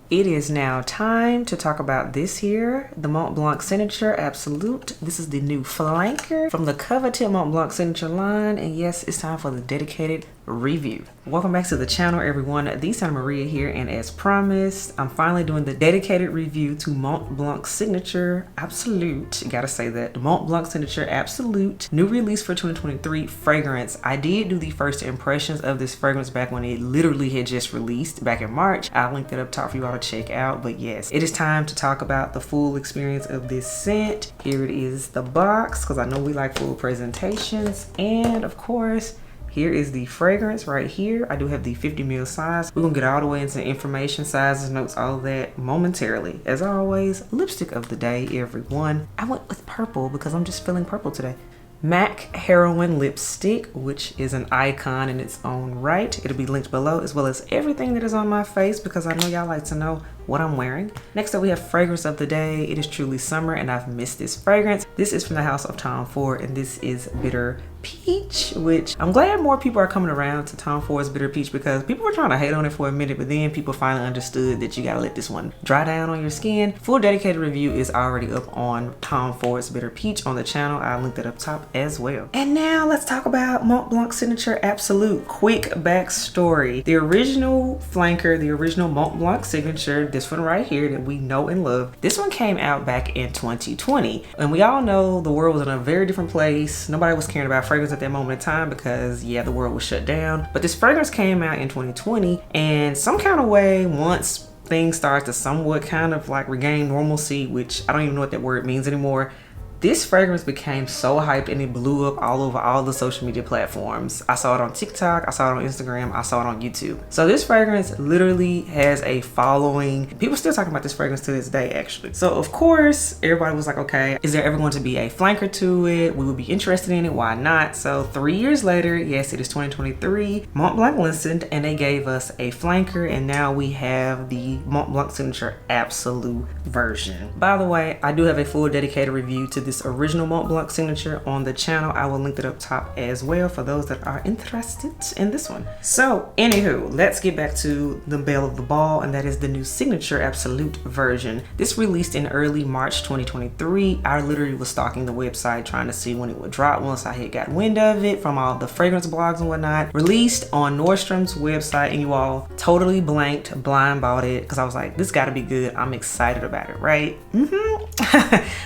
It is now time to talk about this here, the Montblanc Signature Absolute. This is the new flanker from the coveted Montblanc Signature line, and yes, it's time for the dedicated review. Welcome back to the channel, everyone. This is Maria here, and as promised, I'm finally doing the dedicated review to Montblanc Signature Absolute. Gotta say that, the Montblanc Signature Absolute, new release for 2023 fragrance. I did do the first impressions of this fragrance back when it literally had just released back in March. I'll link that up top for you all to check out. But yes, it is time to talk about the full experience of this scent. Here it is, the box, because I know we like full presentations, and of course, here is the fragrance right here. I do have the 50 ml size. We're gonna get all the way into information, sizes, notes, all of that momentarily. As always, lipstick of the day, everyone. I went with purple because I'm just feeling purple today. MAC Heroin lipstick, which is an icon in its own right. It'll be linked below, as well as everything that is on my face, because I know y'all like to know what I'm wearing. Next up, we have fragrance of the day. It is truly summer, and I've missed this fragrance. This is from the house of Tom Ford, and this is Bitter Peach, which I'm glad more people are coming around to Tom Ford's Bitter Peach, because people were trying to hate on it for a minute, but then people finally understood that you gotta let this one dry down on your skin. Full dedicated review is already up on Tom Ford's Bitter Peach on the channel. I'll link that up top as well. And now let's talk about Montblanc Signature Absolute. Quick backstory. The original flanker, the original Montblanc Signature, this one right here that we know and love, this one came out back in 2020. And we all know the world was in a very different place. Nobody was caring about fragrance at that moment in time because, yeah, the world was shut down. But this fragrance came out in 2020, and some kind of way, once things start to somewhat kind of like regain normalcy, which I don't even know what that word means anymore, this fragrance became so hyped and it blew up all over all the social media platforms. I saw it on TikTok, I saw it on Instagram, I saw it on YouTube. So this fragrance literally has a following. People still talking about this fragrance to this day, actually. So of course, everybody was like, okay, is there ever going to be a flanker to it? We would be interested in it, why not? So 3 years later, yes, it is 2023, Montblanc listened and they gave us a flanker, and now we have the Montblanc Signature Absolu version. By the way, I do have a full dedicated review to this original Montblanc Signature on the channel. I will link it up top as well for those that are interested in this one. So anywho, let's get back to the belle of the ball, and that is the new Signature Absolute version. This released in early March 2023. I literally was stalking the website trying to see when it would drop once I had got wind of it from all the fragrance blogs and whatnot. Released on Nordstrom's website, and you all totally blind bought it because I was like, this gotta be good. I'm excited about it, right?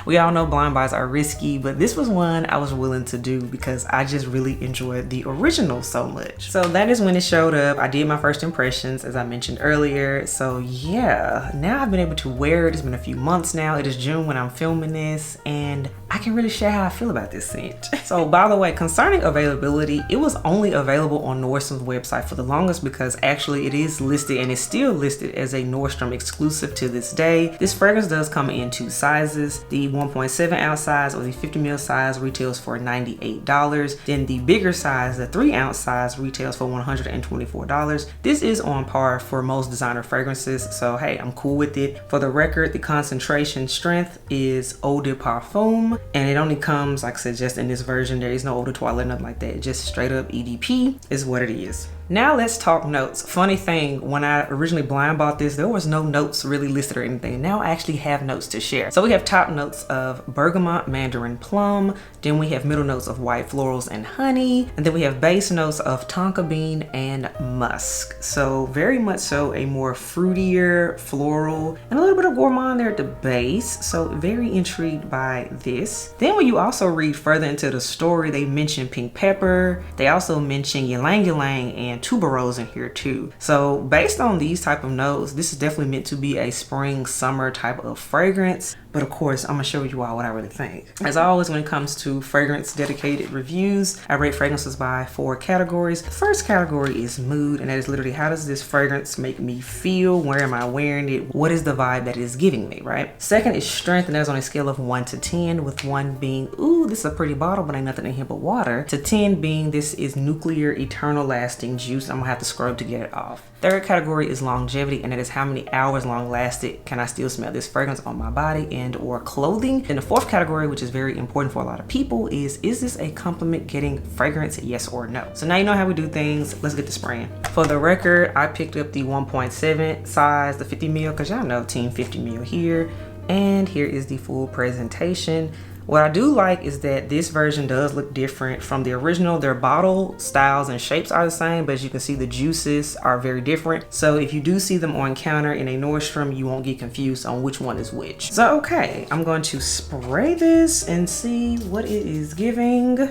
We all know blind buys are risky, but this was one I was willing to do because I just really enjoyed the original so much. So that is when it showed up. I did my first impressions, as I mentioned earlier. So yeah, now I've been able to wear it. It's been a few months now. It is June when I'm filming this, and I can really share how I feel about this scent. So by the way, concerning availability, it was only available on Nordstrom's website for the longest, because actually it is listed and is still listed as a Nordstrom exclusive to this day. This fragrance does come in two sizes. The 1.7 ounce size or the 50 ml size retails for $98. Then the bigger size, the 3 ounce size, retails for $124. This is on par for most designer fragrances, so hey, I'm cool with it. For the record, the concentration strength is eau de parfum, and it only comes, like I said, just in this version. There is no eau de toilette, nothing like that. Just straight up EDP is what it is. Now let's talk notes. Funny thing, when I originally blind bought this, there was no notes really listed or anything. Now I actually have notes to share. So we have top notes of bergamot, mandarin, plum. Then we have middle notes of white florals and honey. And then we have base notes of tonka bean and musk. So very much so a more fruitier, floral, and a little bit of gourmand there at the base. So very intrigued by this. Then when you also read further into the story, they mention pink pepper. They also mention ylang ylang and tuberose in here too. So based on these type of notes, this is definitely meant to be a spring summer type of fragrance. But of course, I'm gonna show you all what I really think. As always, when it comes to fragrance dedicated reviews, I rate fragrances by 4 categories. The first category is mood, and that is literally, how does this fragrance make me feel? Where am I wearing it? What is the vibe that it is giving me, right? Second is strength, and that's on a scale of 1 to 10, with 1 being, ooh, this is a pretty bottle, but ain't nothing in here but water, to 10 being, this is nuclear, eternal lasting juice. I'm gonna have to scrub to get it off. Third category is longevity, and that is how many hours long lasted can I still smell this fragrance on my body and or clothing. And the fourth category, which is very important for a lot of people, is this a compliment getting fragrance, yes or no? So now you know how we do things. Let's get to spraying. For the record, I picked up the 1.7 size, the 50 ml, because y'all know team 50 ml here. And here is the full presentation. What I do like is that this version does look different from the original. Their bottle styles and shapes are the same, but as you can see, the juices are very different. So if you do see them on counter in a Nordstrom, you won't get confused on which one is which. So okay, I'm going to spray this and see what it is giving.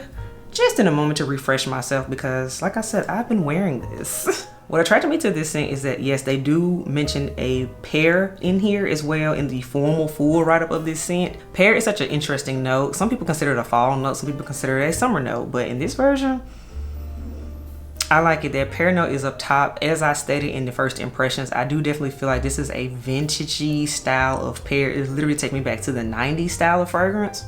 Just in a moment to refresh myself, because like I said, I've been wearing this. What attracted me to this scent is that yes, they do mention a pear in here as well in the formal full write-up of this scent. Pear is such an interesting note. Some people consider it a fall note, some people consider it a summer note, but in this version, I like it. That pear note is up top. As I stated in the first impressions, I do definitely feel like this is a vintagey style of pear. It literally takes me back to the 90s style of fragrance.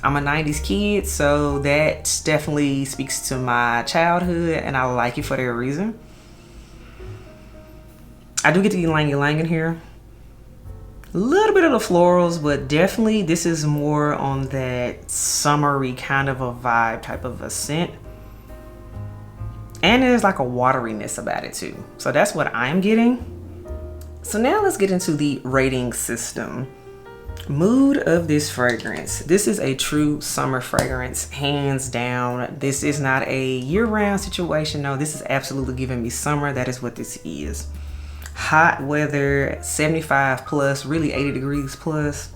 I'm a 90s kid, so that definitely speaks to my childhood, and I like it for that reason. I do get the ylang ylang in here. A little bit of the florals, but definitely this is more on that summery kind of a vibe type of a scent. And there's like a wateriness about it too. So that's what I'm getting. So now let's get into the rating system. Mood of this fragrance. This is a true summer fragrance, hands down. This is not a year-round situation. No, this is absolutely giving me summer. That is what this is. Hot weather, 75 plus, really 80 degrees plus.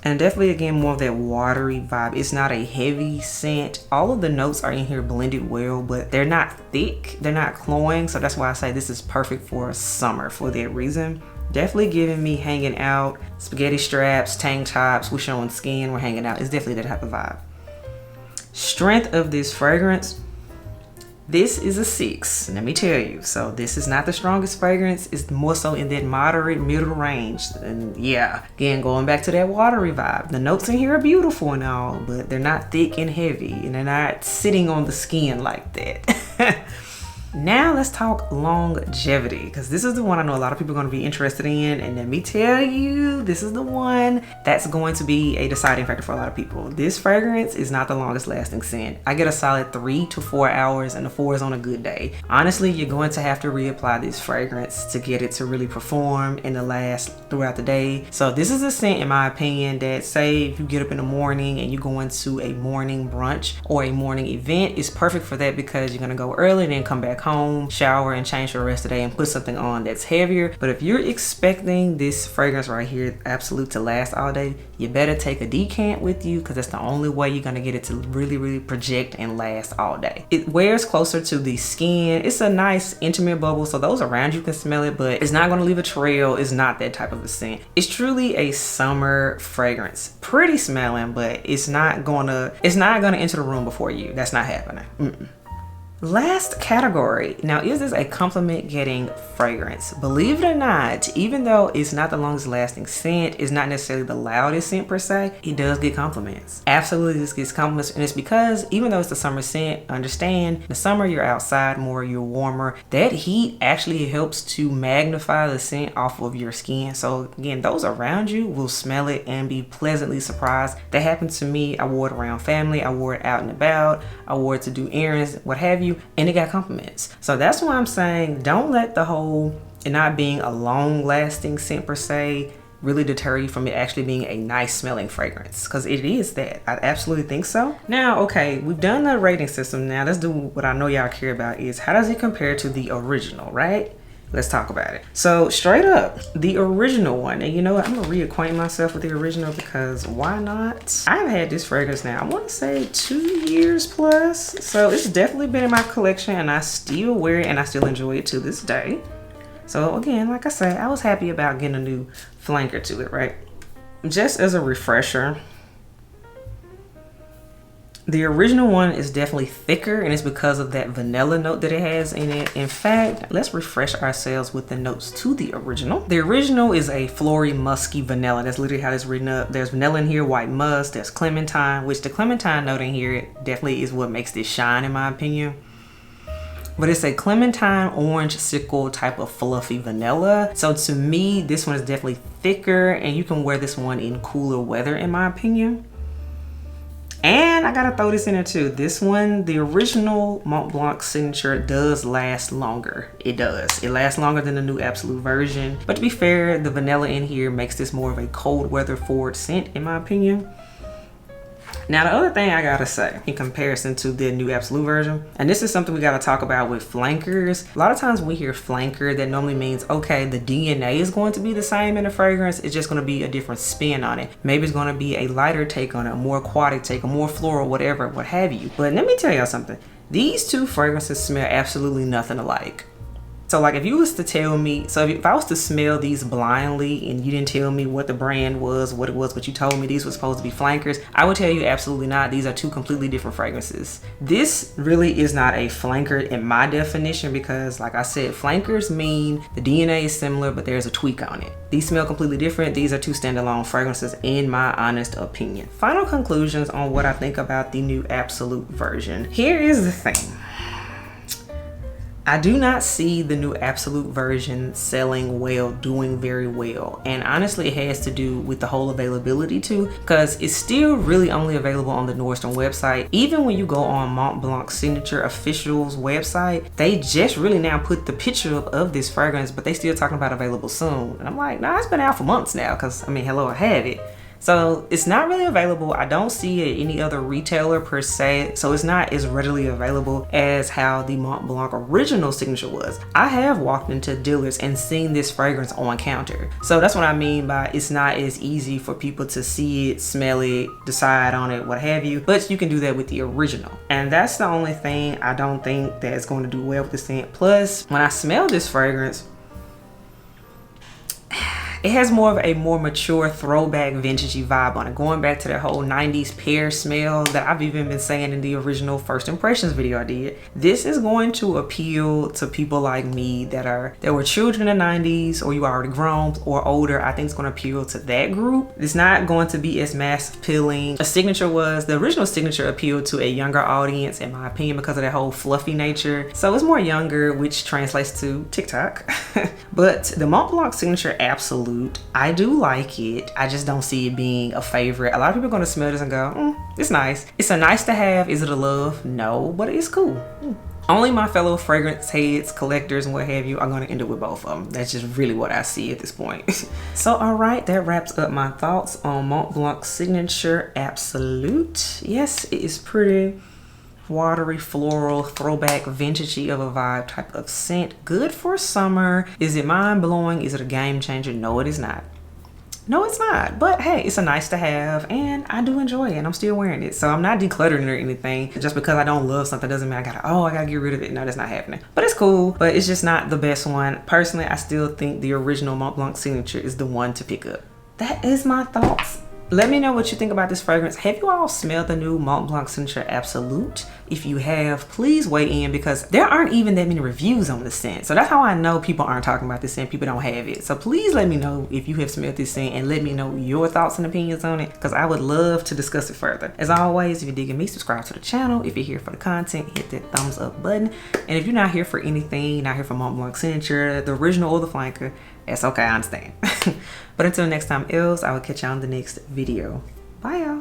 And definitely, again, more of that watery vibe. It's not a heavy scent. All of the notes are in here blended well, but they're not thick. They're not cloying. So that's why I say this is perfect for summer for that reason. Definitely giving me hanging out, spaghetti straps, tank tops, we're showing skin, we're hanging out. It's definitely that type of vibe. Strength of this fragrance. This is a 6, let me tell you. So this is not the strongest fragrance. It's more so in that moderate middle range. And yeah, again, going back to that watery vibe. The notes in here are beautiful and all, but they're not thick and heavy, and they're not sitting on the skin like that. Now let's talk longevity, because this is the one I know a lot of people are going to be interested in, and let me tell you, this is the one that's going to be a deciding factor for a lot of people. This fragrance is not the longest lasting scent. I get a solid 3 to 4 hours, and the 4 is on a good day. Honestly, you're going to have to reapply this fragrance to get it to really perform and to last throughout the day. So this is a scent, in my opinion, that say if you get up in the morning and you're going to a morning brunch or a morning event, it's perfect for that, because you're going to go early and then come back home, shower, and change for the rest of the day and put something on that's heavier. But if you're expecting this fragrance right here, Absolute, to last all day, you better take a decant with you, because that's the only way you're gonna get it to really project and last all day. It wears closer to the skin. It's a nice intimate bubble, so those around you can smell it, but it's not gonna leave a trail. It's not that type of a scent. It's truly a summer fragrance. Pretty smelling, but it's not gonna enter the room before you. That's not happening. Last category. Now, is this a compliment getting fragrance? Believe it or not, even though it's not the longest lasting scent, it's not necessarily the loudest scent per se, it does get compliments. Absolutely, this gets compliments, and it's because even though it's the summer scent, understand the summer you're outside more, you're warmer. That heat actually helps to magnify the scent off of your skin. So again, those around you will smell it and be pleasantly surprised. That happened to me. I wore it around family, I wore it out and about, I wore it to do errands, what have you, and it got compliments. So that's why I'm saying, don't let the whole it not being a long lasting scent per se really deter you from it actually being a nice smelling fragrance, because it is that. I absolutely think so. Now, okay, we've done the rating system. Now let's do what I know y'all care about, is how does it compare to the original, right? Let's talk about it. So straight up, the original one, and you know what, I'm gonna reacquaint myself with the original, because why not? I've had this fragrance now, I want to say 2 years plus, so it's definitely been in my collection, and I still wear it and I still enjoy it to this day. So again, like I say, I was happy about getting a new flanker to it, right? Just as a refresher, the original one is definitely thicker, and it's because of that vanilla note that it has in it. In fact, let's refresh ourselves with the notes to the original. The original is a flory, musky vanilla. That's literally how it's written up. There's vanilla in here, white musk, there's clementine, which the clementine note in here definitely is what makes this shine, in my opinion. but it's a clementine orange sickle type of fluffy vanilla. So to me, this one is definitely thicker, and you can wear this one in cooler weather in my opinion. And I gotta throw this in there too. This one, the original Montblanc Signature, does last longer. It does. It lasts longer than the new Absolute version. But to be fair, the vanilla in here makes this more of a cold weather forward scent in my opinion. Now the other thing I gotta say in comparison to the new Absolute version, and this is something we gotta talk about with flankers. A lot of times when we hear flanker, that normally means, okay, the DNA is going to be the same in the fragrance, it's just gonna be a different spin on it. Maybe it's gonna be a lighter take on it, a more aquatic take, a more floral, whatever, what have you. But let me tell y'all something. These two fragrances smell absolutely nothing alike. So like if you was to tell me, so if I was to smell these blindly and you didn't tell me what the brand was, what it was, but you told me these were supposed to be flankers, I would tell you absolutely not. These are two completely different fragrances. This really is not a flanker in my definition because like I said, flankers mean the DNA is similar, but there's a tweak on it. These smell completely different. These are two standalone fragrances in my honest opinion. Final conclusions on what I think about the new Absolute version. Here is the thing. I do not see the new Absolute version selling well, doing very well. And honestly, it has to do with the whole availability too, because it's still really only available on the Nordstrom website. Even when you go on Montblanc Signature Official's website, they just really now put the picture up of this fragrance, but they still talking about available soon. And I'm like, nah, it's been out for months now, because I mean, hello, I have it. So it's not really available. I don't see it at any other retailer per se. So it's not as readily available as how the Montblanc original signature was. I have walked into dealers and seen this fragrance on counter. So that's what I mean by it's not as easy for people to see it, smell it, decide on it, what have you. But you can do that with the original. And that's the only thing I don't think that's going to do well with the scent. Plus, when I smell this fragrance, it has more of a more mature throwback vintagey vibe on it, going back to that whole 90s pear smell that I've even been saying in the original first impressions video I did. This is going to appeal to people like me that were children in the 90s, or you already grown or older. I think it's going to appeal to that group. It's not going to be as mass appealing. A signature was, the original signature appealed to a younger audience in my opinion because of that whole fluffy nature. So it's more younger, which translates to TikTok. But the Montblanc Signature Absolute, I do like it. I just don't see it being a favorite. A lot of people are going to smell this and go, it's nice. It's a nice to have. Is it a love? No, but it's cool. Only my fellow fragrance heads, collectors, and what have you are going to end up with both of them. That's just really what I see at this point. So, all right, that wraps up my thoughts on Montblanc Signature Absolute. Yes, it is pretty watery, floral, throwback, vintagey of a vibe type of scent. Good for summer. Is it mind-blowing? Is it a game changer? No, it is not. No, it's not. But hey, it's a nice to have, and I do enjoy it, and I'm still wearing it. So I'm not decluttering or anything. Just because I don't love something doesn't mean I gotta get rid of it. No, that's not happening. But it's cool, but it's just not the best one. Personally, I still think the original Montblanc Signature is the one to pick up. That is my thoughts. Let me know what you think about this fragrance. Have you all smelled the new Montblanc Signature Absolute? If you have, please weigh in, because there aren't even that many reviews on the scent. So that's how I know people aren't talking about this scent. People don't have it. So please let me know if you have smelled this scent and let me know your thoughts and opinions on it, because I would love to discuss it further. As always, if you're digging me, subscribe to the channel. If you're here for the content, hit that thumbs up button. And if you're not here for anything, not here for Montblanc Signature, the original or the flanker, that's okay, I understand. But until next time else, I will catch you on the next video. Bye y'all.